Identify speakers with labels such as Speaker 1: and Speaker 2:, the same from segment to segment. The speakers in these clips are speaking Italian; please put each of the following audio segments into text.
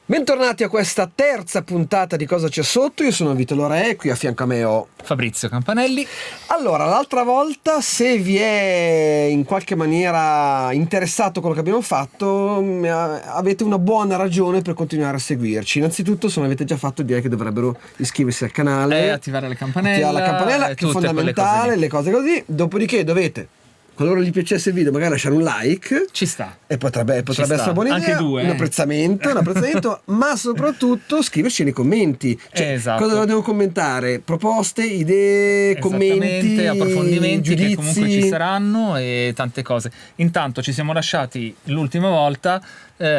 Speaker 1: Bentornati a questa terza puntata di Cosa c'è sotto. Io sono Vito Lore e qui a fianco a me ho
Speaker 2: Fabrizio Campanelli.
Speaker 1: Allora, l'altra volta, se vi è in qualche maniera interessato quello che abbiamo fatto, avete una buona ragione per continuare a seguirci. Innanzitutto, se non avete già fatto, direi che dovrebbero iscriversi al canale,
Speaker 2: attivare la campanella,
Speaker 1: che è fondamentale, le cose così. Dopodiché dovete, qualora gli piacesse il video, magari lasciare un like.
Speaker 2: Ci sta.
Speaker 1: E potrebbe essere una buona idea.
Speaker 2: Anche due.
Speaker 1: Un apprezzamento, ma soprattutto scriverci nei commenti.
Speaker 2: Esatto.
Speaker 1: Cosa devo commentare? Proposte, idee, commenti,
Speaker 2: approfondimenti
Speaker 1: giudizi.
Speaker 2: che comunque ci saranno e tante cose. Intanto ci siamo lasciati l'ultima volta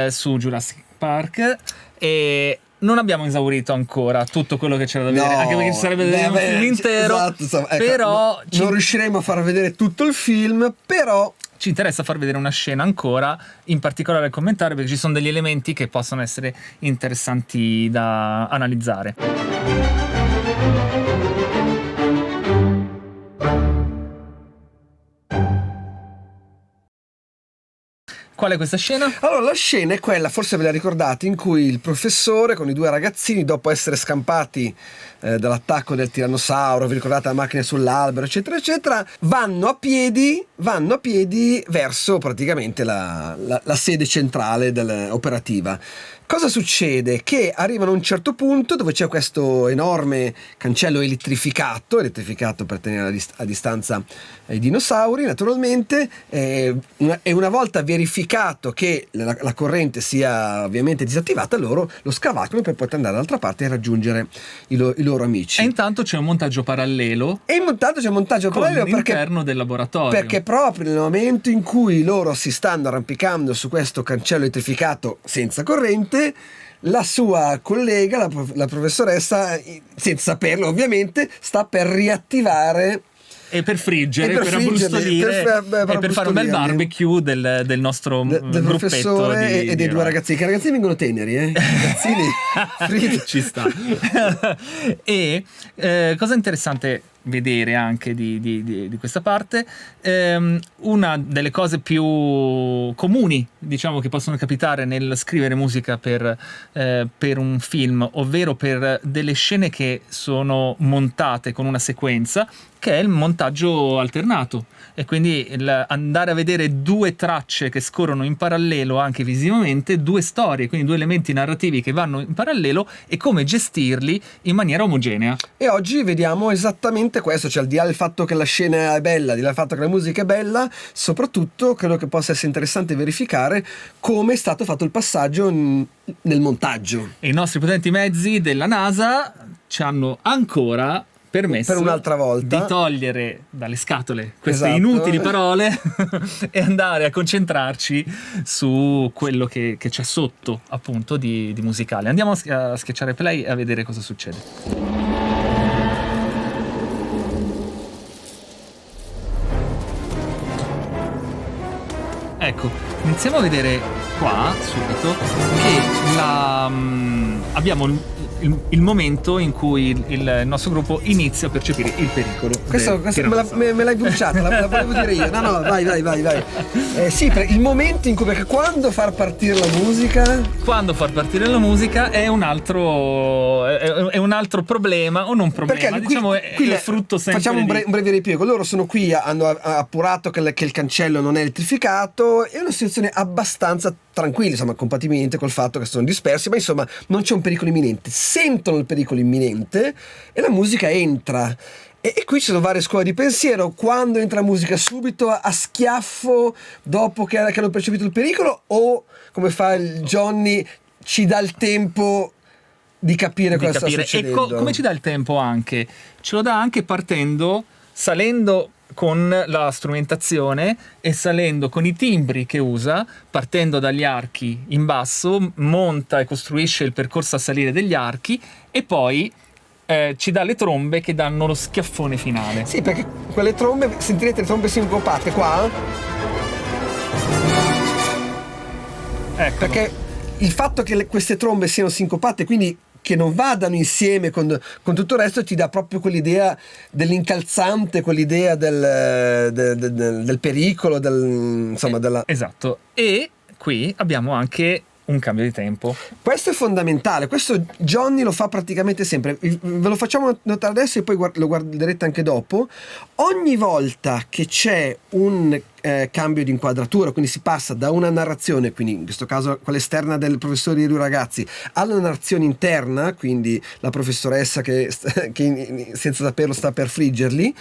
Speaker 2: su Jurassic Park e non abbiamo esaurito ancora tutto quello che c'era da vedere, anche perché ci sarebbe da vedere un film intero.
Speaker 1: Esatto,
Speaker 2: però
Speaker 1: non riusciremo a far vedere tutto il film, però
Speaker 2: ci interessa far vedere una scena ancora, in particolare il commentare, perché ci sono degli elementi che possono essere interessanti da analizzare. Qual è questa scena?
Speaker 1: Allora, la scena è quella, forse ve la ricordate, in cui il professore con i due ragazzini, dopo essere scampati dall'attacco del tirannosauro, vi ricordate la macchina sull'albero, eccetera, eccetera, vanno a piedi verso praticamente la sede centrale operativa. Cosa succede? Che arrivano a un certo punto dove c'è questo enorme cancello elettrificato per tenere a distanza i dinosauri, naturalmente, e una volta verificato che la corrente sia ovviamente disattivata, loro lo scavalcano per poter andare dall'altra parte e raggiungere i loro amici.
Speaker 2: E intanto c'è un montaggio parallelo.
Speaker 1: All'interno
Speaker 2: del laboratorio.
Speaker 1: Perché proprio nel momento in cui loro si stanno arrampicando su questo cancello elettrificato senza corrente, la sua collega, la professoressa, senza saperlo ovviamente, sta per riattivare
Speaker 2: e per friggere, per abbrustolire e per fare un bel barbecue del nostro
Speaker 1: del professore e dei due ragazzini. Che i ragazzini vengono teneri, ragazzini
Speaker 2: ci sta. E cosa interessante vedere anche di questa parte, una delle cose più comuni, diciamo, che possono capitare nel scrivere musica per un film, ovvero per delle scene che sono montate con una sequenza, che è il montaggio alternato, e quindi andare a vedere due tracce che scorrono in parallelo anche visivamente, due storie, quindi due elementi narrativi che vanno in parallelo, e come gestirli in maniera omogenea.
Speaker 1: E oggi vediamo esattamente questo, cioè al di là del fatto che la scena è bella, al di là del fatto che la musica è bella, soprattutto credo che possa essere interessante verificare come è stato fatto il passaggio nel montaggio.
Speaker 2: E i nostri potenti mezzi della NASA ci hanno ancora permesso
Speaker 1: per un'altra volta
Speaker 2: di togliere dalle scatole queste inutili parole e andare a concentrarci su quello che c'è sotto, appunto, di musicale. Andiamo a schiacciare play e a vedere cosa succede. Ecco, iniziamo a vedere qua subito che abbiamo il momento in cui il nostro gruppo inizia a percepire il pericolo.
Speaker 1: Questo me l'hai bruciata, la volevo dire io. No, vai. Sì, il momento in cui, perché quando far partire la musica?
Speaker 2: Quando far partire la musica è un altro problema, o non problema,
Speaker 1: perché
Speaker 2: diciamo qui è frutto sempre.
Speaker 1: Facciamo un breve ripiego. Loro sono qui, hanno appurato che il cancello non è elettrificato, è una situazione abbastanza tranquilla, insomma, compatibilmente col fatto che sono dispersi, ma insomma non c'è un pericolo imminente. Sentono il pericolo imminente e la musica entra. E qui ci sono varie scuole di pensiero. Quando entra la musica, subito a schiaffo dopo che hanno percepito il pericolo, o come fa il Johnny, ci dà il tempo di capire cosa sta succedendo?
Speaker 2: E come ci dà il tempo anche? Ce lo dà anche salendo con la strumentazione e salendo con i timbri che usa, partendo dagli archi in basso, monta e costruisce il percorso a salire degli archi, e poi ci dà le trombe che danno lo schiaffone finale.
Speaker 1: Sì, perché quelle trombe, sentirete le trombe sincopate qua?
Speaker 2: Ecco.
Speaker 1: Perché il fatto che queste trombe siano sincopate, quindi che non vadano insieme con tutto il resto, ti dà proprio quell'idea dell'incalzante, quell'idea del pericolo, insomma, della...
Speaker 2: Esatto. E qui abbiamo anche un cambio di tempo.
Speaker 1: Questo è fondamentale, questo Johnny lo fa praticamente sempre, ve lo facciamo notare adesso e poi lo guarderete anche dopo. Ogni volta che c'è un cambio di inquadratura, quindi si passa da una narrazione, quindi in questo caso quella esterna del professore di Due ragazzi, alla narrazione interna, quindi la professoressa che senza saperlo sta per friggerli,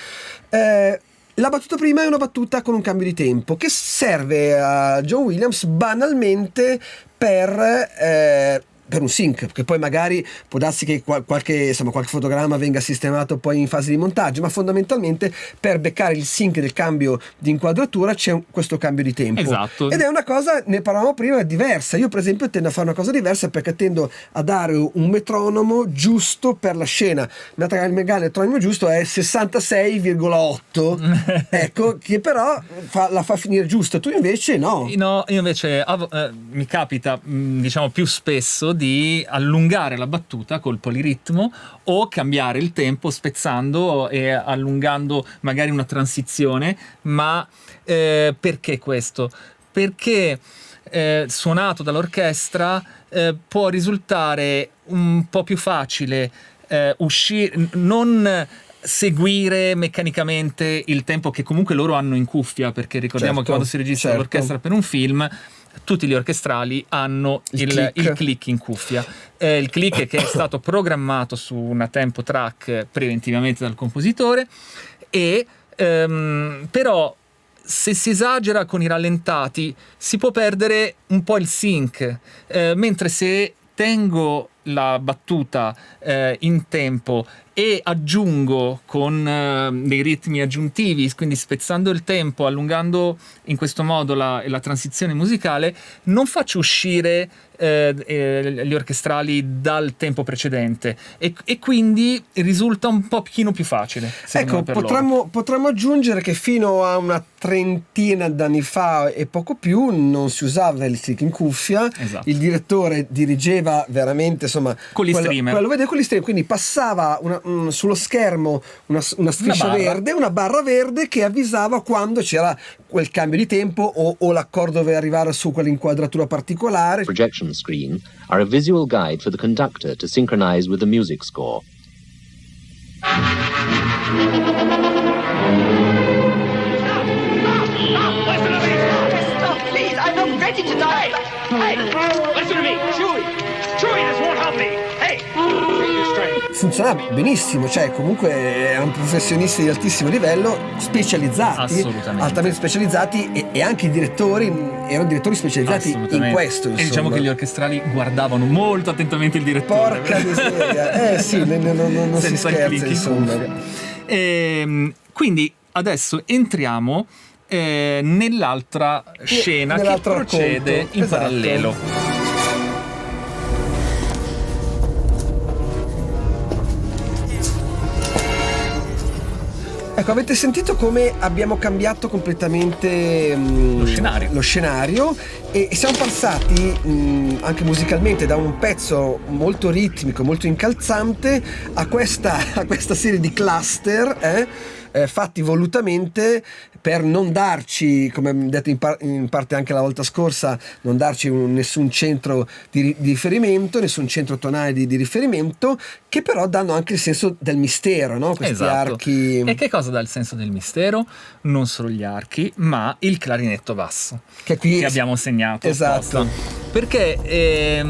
Speaker 1: la battuta prima è una battuta con un cambio di tempo che serve a John Williams banalmente per un sync, che poi magari può darsi che qualche fotogramma venga sistemato poi in fase di montaggio, ma fondamentalmente per beccare il sync del cambio di inquadratura c'è questo cambio di tempo.
Speaker 2: Esatto.
Speaker 1: Ed è una cosa, ne parlavamo prima, diversa. Io per esempio tendo a fare una cosa diversa perché tendo a dare un metronomo giusto per la scena. Il metronomo giusto è 66,8 ecco, che però la fa finire giusto. Tu invece no.
Speaker 2: No, io invece mi capita diciamo più spesso di allungare la battuta col poliritmo o cambiare il tempo spezzando e allungando magari una transizione, ma perché questo? Perché suonato dall'orchestra può risultare un po' più facile uscire, non seguire meccanicamente il tempo che comunque loro hanno in cuffia, perché ricordiamo che quando si registra l'orchestra per un film tutti gli orchestrali hanno il click in cuffia, il click che è stato programmato su una tempo track preventivamente dal compositore, e però se si esagera con i rallentati si può perdere un po' il sync, mentre se tengo la battuta in tempo e aggiungo con dei ritmi aggiuntivi, quindi spezzando il tempo, allungando in questo modo la transizione musicale, non faccio uscire gli orchestrali dal tempo precedente e quindi risulta un pochino più facile.
Speaker 1: Ecco, potremmo aggiungere che fino a una trentina d'anni fa e poco più non si usava il click in cuffia.
Speaker 2: Esatto.
Speaker 1: Il direttore dirigeva veramente, insomma,
Speaker 2: con gli streamer,
Speaker 1: quindi passava sullo schermo una striscia verde, una barra verde che avvisava quando c'era quel cambio di tempo o l'accordo doveva arrivare su quell'inquadratura particolare.
Speaker 3: Projection screen are a visual guide for the conductor to synchronize with the music score.
Speaker 4: Stop, please, I'm not ready to die. Hey, listen to me, Chewie, this won't help me. Hey,
Speaker 1: funziona benissimo, cioè comunque erano professionisti di altissimo livello, specializzati, altamente specializzati, e anche i direttori erano direttori specializzati in questo, insomma.
Speaker 2: E diciamo che gli orchestrali guardavano molto attentamente il direttore.
Speaker 1: Porca miseria, sì, non si scherza, insomma.
Speaker 2: Quindi adesso entriamo nell'altra scena che procede in parallelo.
Speaker 1: Ecco, avete sentito come abbiamo cambiato completamente lo scenario e siamo passati anche musicalmente da un pezzo molto ritmico, molto incalzante a questa serie di cluster fatti volutamente per non darci, come detto in parte anche la volta scorsa, non darci nessun centro di riferimento, nessun centro tonale di riferimento, che però danno anche il senso del mistero, no? Questi archi.
Speaker 2: E che cosa dà il senso del mistero? Non solo gli archi, ma il clarinetto basso che abbiamo segnato.
Speaker 1: Esatto.
Speaker 2: Apposta. Perché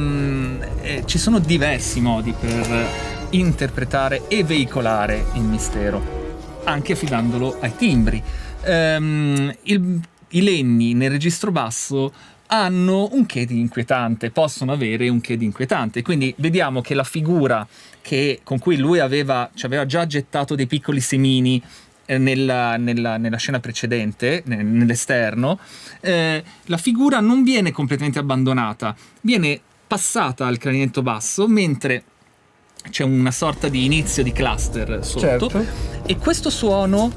Speaker 2: ci sono diversi modi per interpretare e veicolare il mistero, anche affidandolo ai timbri. I legni nel registro basso hanno un che di inquietante, possono avere un che di inquietante, quindi vediamo che la figura con cui lui ci aveva già gettato dei piccoli semini nella scena precedente, nell'esterno, la figura non viene completamente abbandonata, viene passata al clarinetto basso, mentre c'è una sorta di inizio di cluster sotto, e questo suono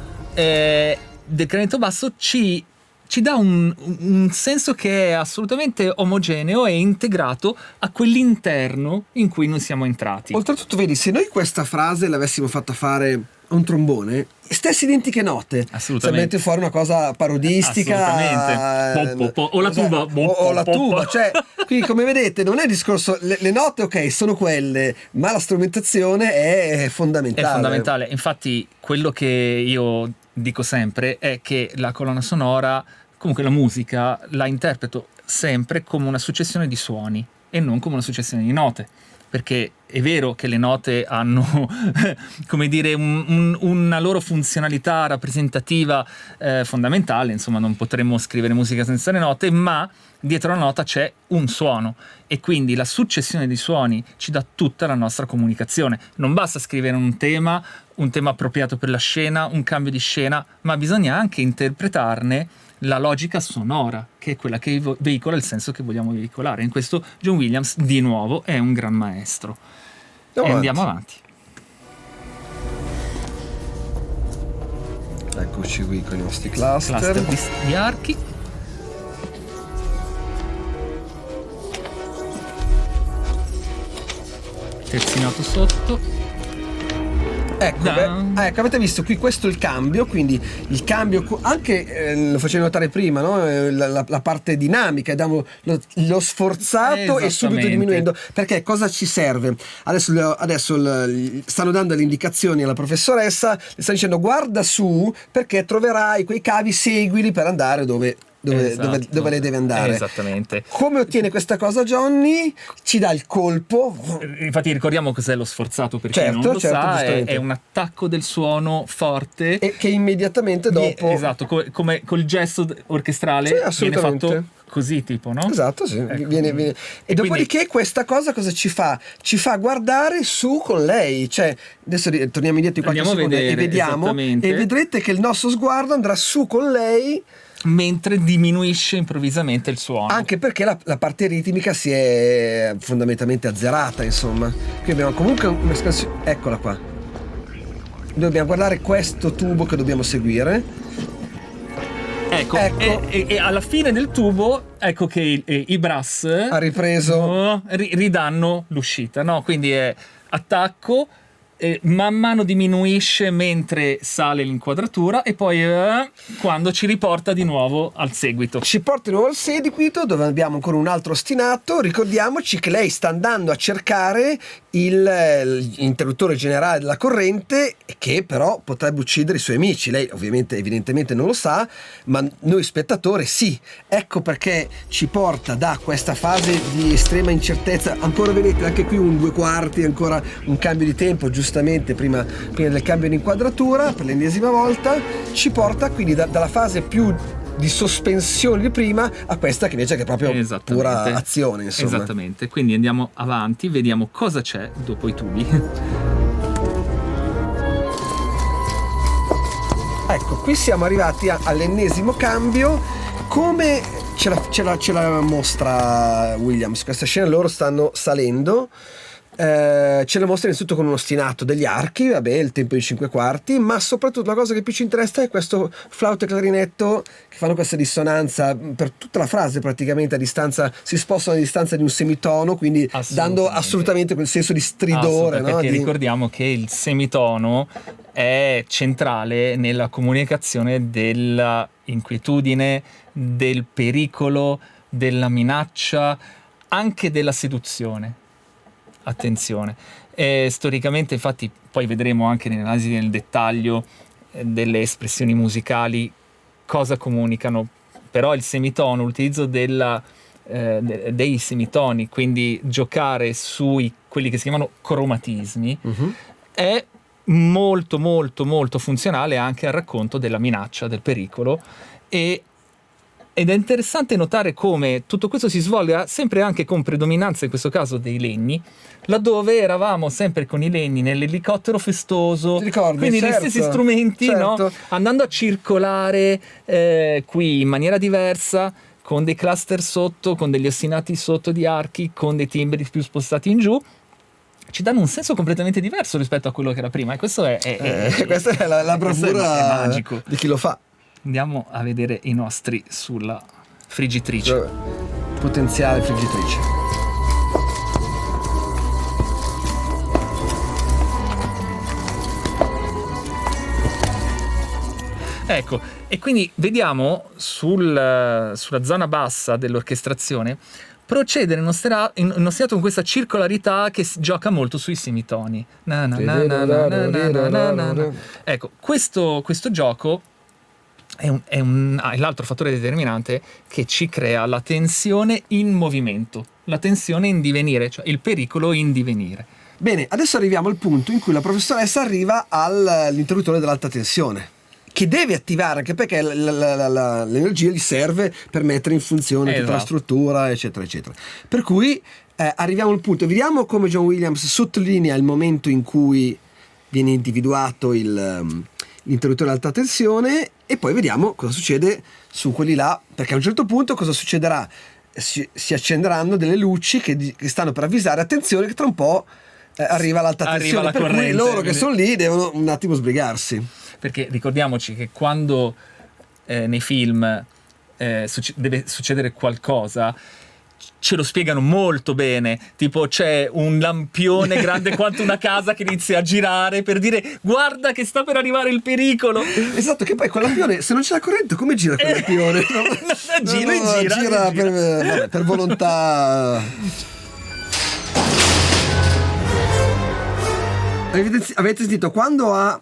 Speaker 2: del clarinetto basso ci ci dà un senso che è assolutamente omogeneo e integrato a quell'interno in cui noi siamo entrati.
Speaker 1: Oltretutto, vedi, se noi questa frase l'avessimo fatta fare a un trombone, stesse identiche note,
Speaker 2: Assolutamente.
Speaker 1: se fuori una cosa parodistica,
Speaker 2: Assolutamente. O la tuba.
Speaker 1: o la tuba, cioè, quindi come vedete non è il discorso, le note ok sono quelle, ma la strumentazione è fondamentale.
Speaker 2: È fondamentale. Infatti quello che io dico sempre è che la colonna sonora, comunque la musica, la interpreto sempre come una successione di suoni e non come una successione di note. Perché è vero che le note hanno, come dire, una loro funzionalità rappresentativa fondamentale, insomma non potremmo scrivere musica senza le note, ma dietro la nota c'è un suono e quindi la successione di suoni ci dà tutta la nostra comunicazione. Non basta scrivere un tema appropriato per la scena, un cambio di scena, ma bisogna anche interpretarne la logica sonora, che è quella che veicola il senso che vogliamo veicolare. In questo John Williams, di nuovo, è un gran maestro. Andiamo avanti.
Speaker 1: Eccoci qui con i nostri cluster.
Speaker 2: Di archi. Terzinato sotto.
Speaker 1: Ecco, ecco, avete visto qui, questo è il cambio, quindi il cambio anche lo facevo notare prima, no? La parte dinamica, lo sforzato e subito diminuendo, perché cosa ci serve? Adesso stanno dando le indicazioni alla professoressa, le stanno dicendo guarda su perché troverai quei cavi, seguili per andare dove lei deve andare.
Speaker 2: Esattamente.
Speaker 1: Come ottiene questa cosa Johnny? Ci dà il colpo.
Speaker 2: Infatti ricordiamo cos'è lo sforzato, perché
Speaker 1: certo,
Speaker 2: non lo sa,
Speaker 1: giustamente.
Speaker 2: è un attacco del suono forte
Speaker 1: e che immediatamente dopo,
Speaker 2: esatto, come col gesto orchestrale, viene fatto così, tipo, no?
Speaker 1: Esatto, sì.
Speaker 2: Ecco.
Speaker 1: Viene. E dopodiché quindi questa cosa cosa ci fa? Ci fa guardare su con lei, cioè adesso torniamo indietro di qualche secondo e vediamo, e vedrete che il nostro sguardo andrà su con lei
Speaker 2: mentre diminuisce improvvisamente il suono,
Speaker 1: anche perché la parte ritmica si è fondamentalmente azzerata, insomma. Qui abbiamo comunque un'espansione, eccola qua, dobbiamo guardare questo tubo che dobbiamo seguire,
Speaker 2: ecco. E alla fine del tubo ecco che i brass
Speaker 1: ha ripreso,
Speaker 2: ridanno l'uscita, no? Quindi è attacco, man mano diminuisce mentre sale l'inquadratura e poi quando ci riporta di nuovo al seguito.
Speaker 1: Ci porta di nuovo al seguito, dove abbiamo ancora un altro ostinato. Ricordiamoci che lei sta andando a cercare l'interruttore generale della corrente, che però potrebbe uccidere i suoi amici. Lei evidentemente non lo sa, ma noi spettatori sì. Ecco perché ci porta da questa fase di estrema incertezza. Ancora vedete anche qui un 2/4, ancora un cambio di tempo, giustamente prima del cambio di inquadratura per l'ennesima volta. Ci porta quindi dalla fase più di sospensione di prima a questa che invece che è proprio pura azione, insomma.
Speaker 2: Esattamente, quindi andiamo avanti, vediamo cosa c'è dopo i tubi.
Speaker 1: Ecco, qui siamo arrivati all'ennesimo cambio. Come ce la mostra Williams questa scena? Loro stanno salendo, ce la mostra innanzitutto con un ostinato degli archi, vabbè, il tempo di 5/4, ma soprattutto la cosa che più ci interessa è questo flauto e clarinetto che fanno questa dissonanza per tutta la frase, praticamente a distanza, si spostano a distanza di un semitono, quindi dando assolutamente quel senso di stridore, no?
Speaker 2: Perché ricordiamo che il semitono è centrale nella comunicazione della inquietudine, del pericolo, della minaccia, anche della seduzione. Attenzione, storicamente infatti poi vedremo anche nell'analisi nel dettaglio delle espressioni musicali cosa comunicano, però il semitono, l'utilizzo dei semitoni, quindi giocare sui quelli che si chiamano cromatismi, è molto molto molto funzionale anche al racconto della minaccia, del pericolo, ed è interessante notare come tutto questo si svolga sempre anche con predominanza, in questo caso, dei legni, laddove eravamo sempre con i legni nell'elicottero festoso, quindi
Speaker 1: certo,
Speaker 2: gli stessi strumenti,
Speaker 1: certo,
Speaker 2: no? Andando a circolare qui in maniera diversa, con dei cluster sotto, con degli ostinati sotto di archi, con dei timbri più spostati in giù, ci danno un senso completamente diverso rispetto a quello che era prima, e questo
Speaker 1: questa è la bravura
Speaker 2: è magico.
Speaker 1: di chi lo fa.
Speaker 2: Andiamo a vedere i nostri sulla friggitrice.
Speaker 1: Cioè, potenziale friggitrice.
Speaker 2: Ecco, e quindi vediamo sulla zona bassa dell'orchestrazione procedere innostrato con questa circolarità che gioca molto sui semitoni. Ecco, questo gioco è l'altro fattore determinante che ci crea la tensione in movimento, la tensione in divenire, cioè il pericolo in divenire.
Speaker 1: Bene, adesso arriviamo al punto in cui la professoressa arriva all'interruttore dell'alta tensione, che deve attivare, anche perché l'energia gli serve per mettere in funzione tutta la struttura, eccetera, eccetera. Per cui arriviamo al punto, vediamo come John Williams sottolinea il momento in cui viene individuato l'interruttore ad alta tensione, e poi vediamo cosa succede su quelli là, perché a un certo punto cosa succederà? Si accenderanno delle luci che stanno per avvisare, attenzione che tra un po' arriva l'alta tensione, per cui loro che sono lì devono un attimo sbrigarsi.
Speaker 2: Perché ricordiamoci che quando nei film deve succedere qualcosa, ce lo spiegano molto bene, tipo c'è un lampione grande quanto una casa che inizia a girare per dire guarda che sta per arrivare il pericolo.
Speaker 1: Esatto, che poi quel lampione, se non c'è la corrente, come gira quel lampione? Gira per volontà. Avete sentito quando ha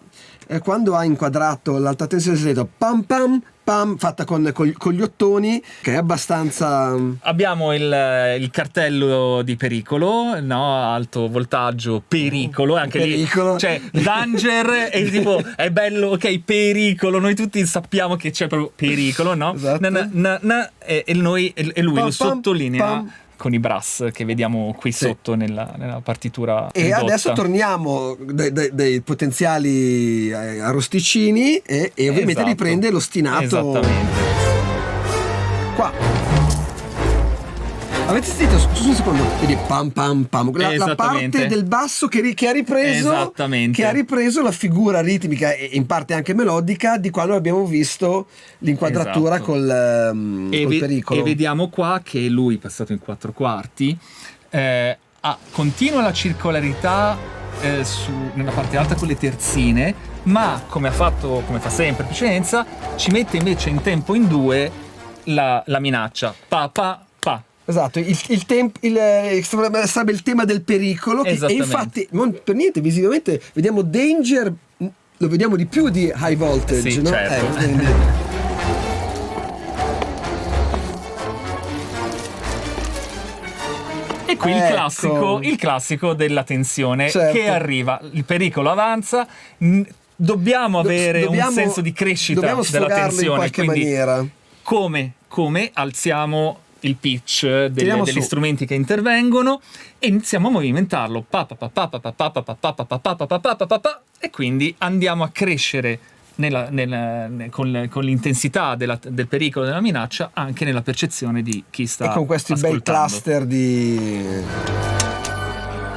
Speaker 1: inquadrato l'alta tensione, si è detto pam pam pam, fatta con gli ottoni, che è abbastanza.
Speaker 2: Abbiamo il cartello di pericolo, no? Alto voltaggio, pericolo, anche pericolo. Lì c'è danger e tipo è bello, ok, pericolo, noi tutti sappiamo che c'è proprio pericolo, no?
Speaker 1: Esatto.
Speaker 2: E lui lo sottolinea
Speaker 1: pam.
Speaker 2: Con i brass che vediamo qui sotto nella partitura
Speaker 1: e
Speaker 2: ridotta.
Speaker 1: Adesso torniamo dai potenziali arrosticini e ovviamente riprende l'ostinato.
Speaker 2: Esattamente.
Speaker 1: Qua avete sentito, scusa un secondo, vedi pam pam pam, la parte del basso che ha ripreso la figura ritmica e in parte anche melodica di quando abbiamo visto l'inquadratura col pericolo.
Speaker 2: E vediamo qua che lui, passato in 4/4, continua la circolarità nella parte alta con le terzine, ma come fa sempre in precedenza, ci mette invece in tempo in 2 la minaccia pa pa pa.
Speaker 1: Esatto, sarebbe il tema del pericolo, e infatti non per niente visivamente vediamo danger, lo vediamo di più di high voltage,
Speaker 2: sì,
Speaker 1: no?
Speaker 2: Certo. E qui il classico della tensione, certo, che arriva, il pericolo avanza, dobbiamo avere un senso di crescita della tensione,
Speaker 1: in qualche maniera.
Speaker 2: Come alziamo il pitch degli strumenti che intervengono e iniziamo a movimentarlo e quindi andiamo a crescere con l'intensità del pericolo, della minaccia, anche nella percezione di chi sta ascoltando. E con questi
Speaker 1: bei cluster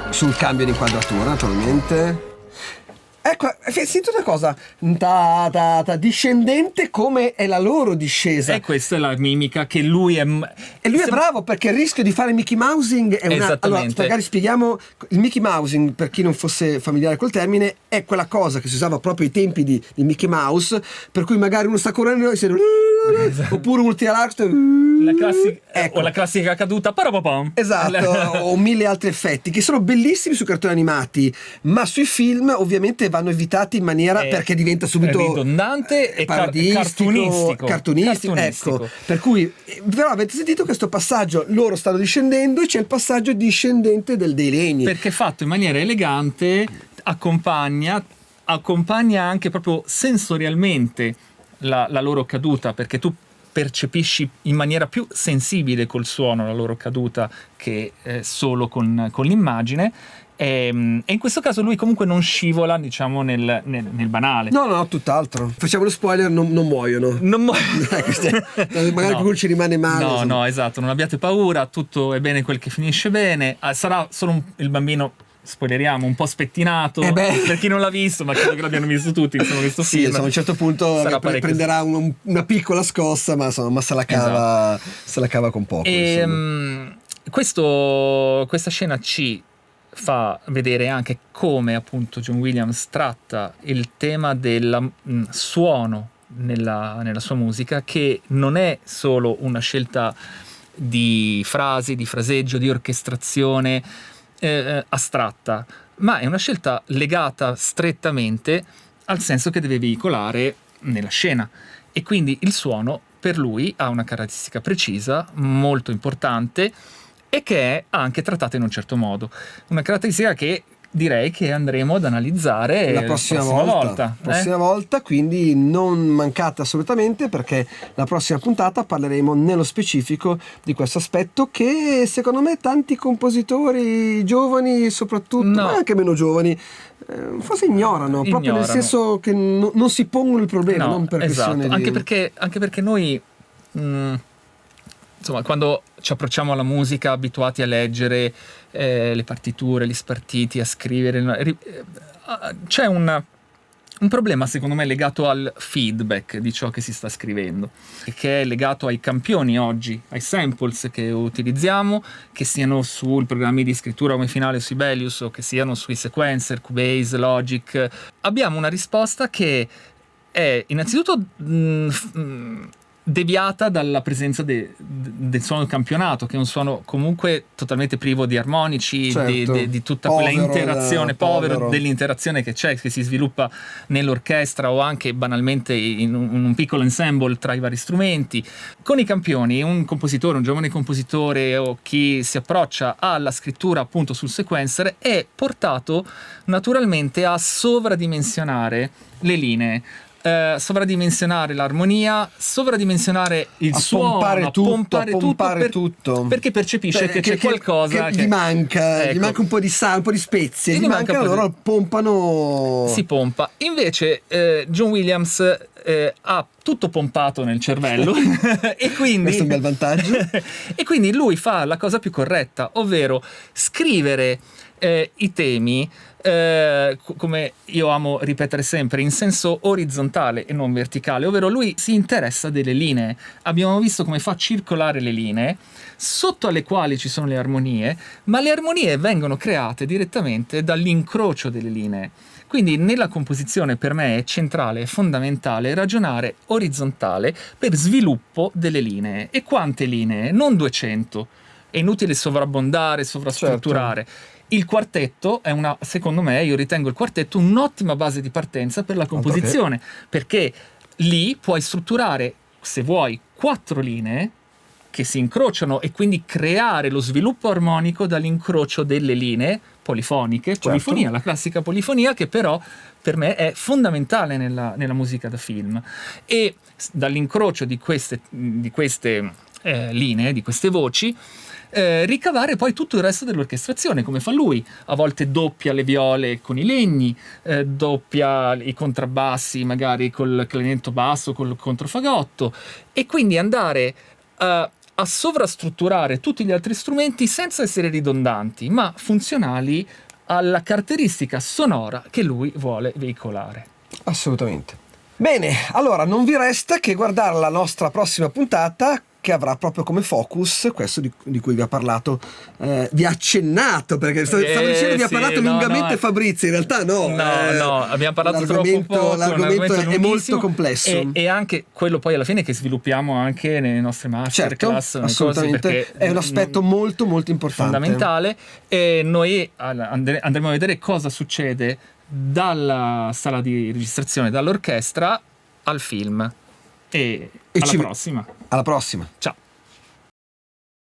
Speaker 1: sul cambio di inquadratura, naturalmente. Ecco, senti una cosa discendente come è la loro discesa.
Speaker 2: E questa è la mimica che lui è.
Speaker 1: E lui è bravo, perché il rischio di fare Mickey Mousing è allora, magari spieghiamo il Mickey Mousing, per chi non fosse familiare col termine, è quella cosa che si usava proprio ai tempi di Mickey Mouse, per cui magari uno sta correndo e si oppure uno tira l'arco
Speaker 2: o la classica caduta parapapam.
Speaker 1: Esatto, o mille altri effetti che sono bellissimi sui cartoni animati, ma sui film ovviamente vanno evitati in maniera perché diventa subito
Speaker 2: ridondante e cartunistico.
Speaker 1: Ecco, per cui però avete sentito questo passaggio, loro stanno discendendo e c'è il passaggio discendente dei legni,
Speaker 2: perché fatto in maniera elegante accompagna anche proprio sensorialmente la loro caduta, perché tu percepisci in maniera più sensibile col suono la loro caduta che solo con l'immagine. E in questo caso lui comunque non scivola, diciamo, nel banale.
Speaker 1: No, tutt'altro. Facciamo lo spoiler, non muoiono. Magari qualcuno ci rimane male.
Speaker 2: No, esatto, non abbiate paura, tutto è bene quel che finisce bene. Sarà solo il bambino spoileriamo, un po' spettinato per chi non l'ha visto, ma credo che l'abbiano visto tutti, insomma, questo
Speaker 1: Sì,
Speaker 2: film.
Speaker 1: insomma, a un certo punto prenderà una piccola scossa, ma insomma se la cava con poco.
Speaker 2: E questa scena ci fa vedere anche come appunto John Williams tratta il tema del suono nella sua musica, che non è solo una scelta di frasi, di fraseggio, di orchestrazione astratta, ma è una scelta legata strettamente al senso che deve veicolare nella scena, e quindi il suono per lui ha una caratteristica precisa, molto importante, e che è anche trattata in un certo modo, una caratteristica che direi che andremo ad analizzare
Speaker 1: la prossima volta, quindi non mancate assolutamente, perché la prossima puntata parleremo nello specifico di questo aspetto che secondo me tanti compositori giovani soprattutto, ma anche meno giovani, forse ignorano, proprio nel senso che non si pongono il problema, non per questione di...
Speaker 2: anche perché noi insomma, quando ci approcciamo alla musica abituati a leggere le partiture, gli spartiti, a scrivere, c'è un problema secondo me legato al feedback di ciò che si sta scrivendo, che è legato ai campioni oggi, ai samples che utilizziamo, che siano sui programmi di scrittura come Finale o Sibelius, o che siano sui sequencer, Cubase, Logic. Abbiamo una risposta che è innanzitutto deviata dalla presenza del suono del campionato, che è un suono comunque totalmente privo di armonici,
Speaker 1: certo,
Speaker 2: di tutta quella interazione, povero dell'interazione che c'è, che si sviluppa nell'orchestra o anche banalmente in un piccolo ensemble tra i vari strumenti. Con i campioni, un compositore, un giovane compositore o chi si approccia alla scrittura appunto sul sequencer è portato naturalmente a sovradimensionare le linee, sovradimensionare l'armonia, sovradimensionare il suono,
Speaker 1: pompare tutto,
Speaker 2: perché percepisce che c'è qualcosa
Speaker 1: che gli manca,
Speaker 2: ecco,
Speaker 1: gli manca un po' di sale, un po' di spezie, gli manca, allora pompano.
Speaker 2: Si pompa. Invece John Williams ha tutto pompato nel cervello e quindi
Speaker 1: questo è un bel vantaggio.
Speaker 2: E quindi lui fa la cosa più corretta, ovvero scrivere i temi, come io amo ripetere sempre, in senso orizzontale e non verticale, ovvero lui si interessa delle linee. Abbiamo visto come fa circolare le linee, sotto alle quali ci sono le armonie, ma le armonie vengono create direttamente dall'incrocio delle linee. Quindi nella composizione per me è centrale, è fondamentale ragionare orizzontale per sviluppo delle linee. E quante linee? Non 200. È inutile sovrabbondare, sovrastrutturare. Certo. Il quartetto è secondo me, io ritengo il quartetto un'ottima base di partenza per la composizione, perché lì puoi strutturare, se vuoi, 4 linee che si incrociano e quindi creare lo sviluppo armonico dall'incrocio delle linee polifoniche, polifonia, la classica polifonia, che però per me è fondamentale nella musica da film. E dall'incrocio di queste linee, di queste voci, ricavare poi tutto il resto dell'orchestrazione, come fa lui. A volte doppia le viole con i legni, doppia i contrabbassi magari col clarinetto basso, col controfagotto, e quindi andare a sovrastrutturare tutti gli altri strumenti senza essere ridondanti, ma funzionali alla caratteristica sonora che lui vuole veicolare.
Speaker 1: Assolutamente. Bene, allora non vi resta che guardare la nostra prossima puntata, che avrà proprio come focus questo di cui vi ha parlato, vi ha accennato, perché stavo dicendo vi ha parlato lungamente Fabrizio, in realtà no,
Speaker 2: abbiamo parlato troppo poco,
Speaker 1: l'argomento è molto complesso,
Speaker 2: e anche quello poi alla fine che sviluppiamo anche nelle nostre masterclass,
Speaker 1: certo, assolutamente, è un aspetto molto molto importante,
Speaker 2: fondamentale, e noi andremo a vedere cosa succede dalla sala di registrazione, dall'orchestra al film. E alla prossima.
Speaker 1: Alla prossima.
Speaker 2: Ciao.